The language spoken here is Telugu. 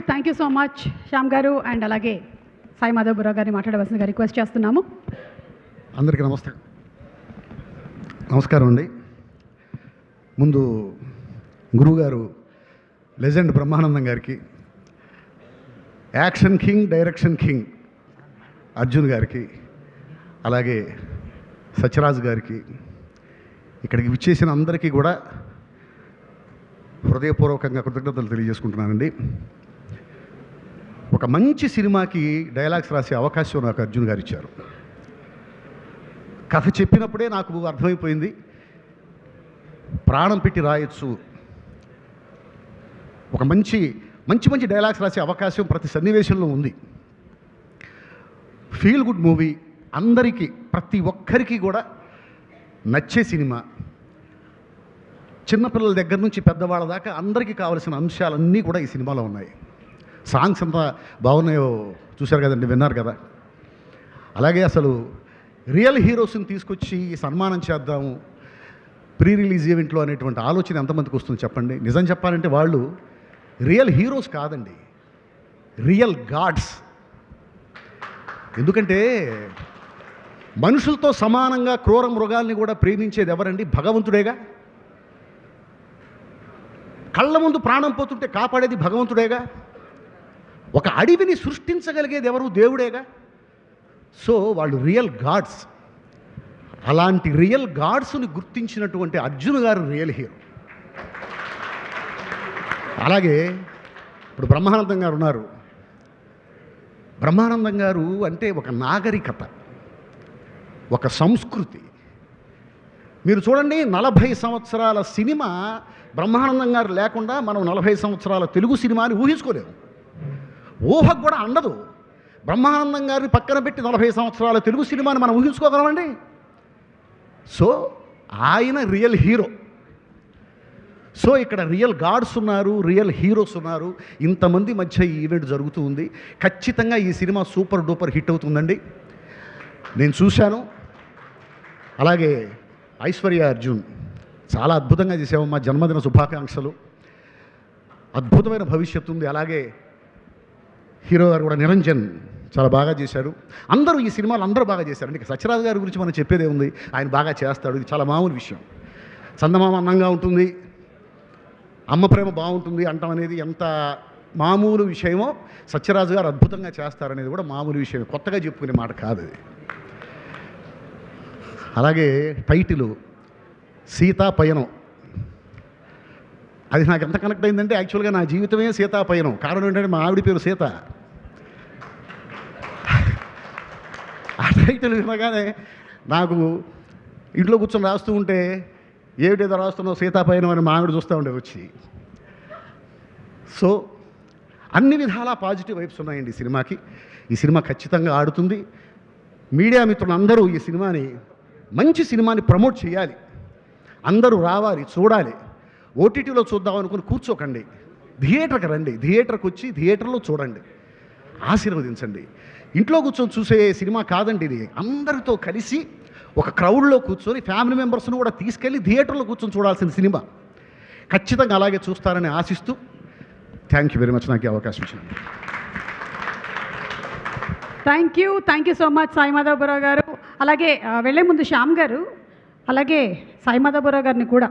Thank you so much Shyam గారు. అండ్ అలాగే సాయి మాధవరావు గారిని మాట్లాడవలసిందిగా రిక్వెస్ట్ చేస్తున్నాము. అందరికీ నమస్కారం అండి. ముందు గురువుగారు లెజెండ్ బ్రహ్మానందం గారికి, action king, direction king Arjun గారికి, అలాగే సత్యరాజ్ గారికి, ఇక్కడికి విచ్చేసిన అందరికీ కూడా హృదయపూర్వకంగా కృతజ్ఞతలు తెలియజేసుకుంటున్నానండి. ఒక మంచి సినిమాకి డైలాగ్స్ రాసే అవకాశం నాకు అర్జున్ గారు ఇచ్చారు. కథ చెప్పినప్పుడే నాకు అర్థమైపోయింది, ప్రాణం పెట్టి రాయొచ్చు. ఒక మంచి డైలాగ్స్ రాసే అవకాశం ప్రతి సన్నివేశంలో ఉంది. ఫీల్ గుడ్ మూవీ, అందరికీ ప్రతి ఒక్కరికి కూడా నచ్చే సినిమా. చిన్నపిల్లల దగ్గర నుంచి పెద్దవాళ్ళ దాకా అందరికీ కావలసిన అంశాలన్నీ కూడా ఈ సినిమాలో ఉన్నాయి. సాంగ్స్ అంతా బాగున్నాయో చూశారు కదండి, విన్నారు కదా. అలాగే అసలు రియల్ హీరోస్ని తీసుకొచ్చి సన్మానం చేద్దాము ప్రీ రిలీజ్ ఈవెంట్లో అనేటువంటి ఆలోచన ఎంతమందికి వస్తుంది చెప్పండి. నిజం చెప్పాలంటే వాళ్ళు రియల్ హీరోస్ కాదండి, రియల్ గాడ్స్. ఎందుకంటే మనుషులతో సమానంగా క్రూర మృగాల్ని కూడా ప్రేమించేది ఎవరండి? భగవంతుడేగా. కళ్ళ ముందు ప్రాణం పోతుంటే కాపాడేది భగవంతుడేగా. ఒక అడవిని సృష్టించగలిగేది ఎవరు? దేవుడేగా. సో వాళ్ళు రియల్ గాడ్స్. అలాంటి రియల్ గాడ్స్ని గుర్తించినటువంటి అర్జున్ గారు రియల్ హీరో. అలాగే ఇప్పుడు బ్రహ్మానందం గారు ఉన్నారు. బ్రహ్మానందం గారు అంటే ఒక నాగరికత, ఒక సంస్కృతి. మీరు చూడండి, 40 సంవత్సరాల సినిమా బ్రహ్మానందం గారు లేకుండా మనం 40 సంవత్సరాల తెలుగు సినిమాని ఊహించుకోలేము. ఊహకు కూడా అందదు. బ్రహ్మానందం గారిని పక్కన పెట్టి 40 సంవత్సరాల తెలుగు సినిమాని మనం ఊహించుకోగలమండి. సో ఆయన రియల్ హీరో. సో ఇక్కడ రియల్ గాడ్స్ ఉన్నారు, రియల్ హీరోస్ ఉన్నారు. ఇంతమంది మధ్య ఈ ఈవెంట్ జరుగుతూ ఉంది. ఖచ్చితంగా ఈ సినిమా సూపర్ డూపర్ హిట్ అవుతుందండి. నేను చూశాను. అలాగే ఐశ్వర్య అర్జున్ చాలా అద్భుతంగా చేసావమ్మా, జన్మదిన శుభాకాంక్షలు. అద్భుతమైన భవిష్యత్తు ఉంది. అలాగే హీరో గారు కూడా నిరంజన్ చాలా బాగా చేశారు. అందరూ ఈ సినిమాలు అందరూ బాగా చేశారు. ఇక సత్యరాజ్ గారి గురించి మనం చెప్పేదే ఉంది, ఆయన బాగా చేస్తాడు. ఇది చాలా మామూలు విషయం. చందమామ అందంగా ఉంటుంది, అమ్మ ప్రేమ బాగుంటుంది అంటాం అనేది ఎంత మామూలు విషయమో, సత్యరాజు గారు అద్భుతంగా చేస్తారనేది కూడా మామూలు విషయం, కొత్తగా చెప్పుకునే మాట కాదు అది. అలాగే టైటిల్ సీతాపయనం, అది నాకు ఎంత కనెక్ట్ అయిందంటే యాక్చువల్గా నా జీవితమే సీతాపయనం. కారణం ఏంటంటే మా ఆవిడ పేరు సీత. ఆ టైటిల్ వినగానే నాకు ఇంట్లో కూర్చొని రాస్తూ ఉంటే ఏమిటేదో రాస్తున్నావు సీతాపయనం అని మా ఆవిడ చూస్తూ ఉండేది వచ్చి. సో అన్ని విధాలా పాజిటివ్ వైబ్స్ ఉన్నాయండి ఈ సినిమాకి. ఈ సినిమా ఖచ్చితంగా ఆడుతుంది. మీడియా మిత్రులు అందరూ ఈ సినిమాని, మంచి సినిమాని ప్రమోట్ చేయాలి. అందరూ రావాలి, చూడాలి. ఓటీటీలో చూద్దాం అనుకుని కూర్చోకండి, థియేటర్కి రండి. థియేటర్కి వచ్చి థియేటర్లో చూడండి, ఆశీర్వదించండి. ఇంట్లో కూర్చొని చూసే సినిమా కాదండి ఇది. అందరితో కలిసి ఒక క్రౌడ్లో కూర్చొని ఫ్యామిలీ మెంబర్స్ను కూడా తీసుకెళ్ళి థియేటర్లో కూర్చొని చూడాల్సిన సినిమా. ఖచ్చితంగా అలాగే చూస్తారని ఆశిస్తూ థ్యాంక్ యూ వెరీ మచ్ నాకు ఈ అవకాశం ఇచ్చినందుకు. Thank you so much Sai Madhavarao గారు. అలాగే వెళ్ళే ముందు శ్యామ్ గారు, అలాగే సాయి మాధవరావు గారిని కూడా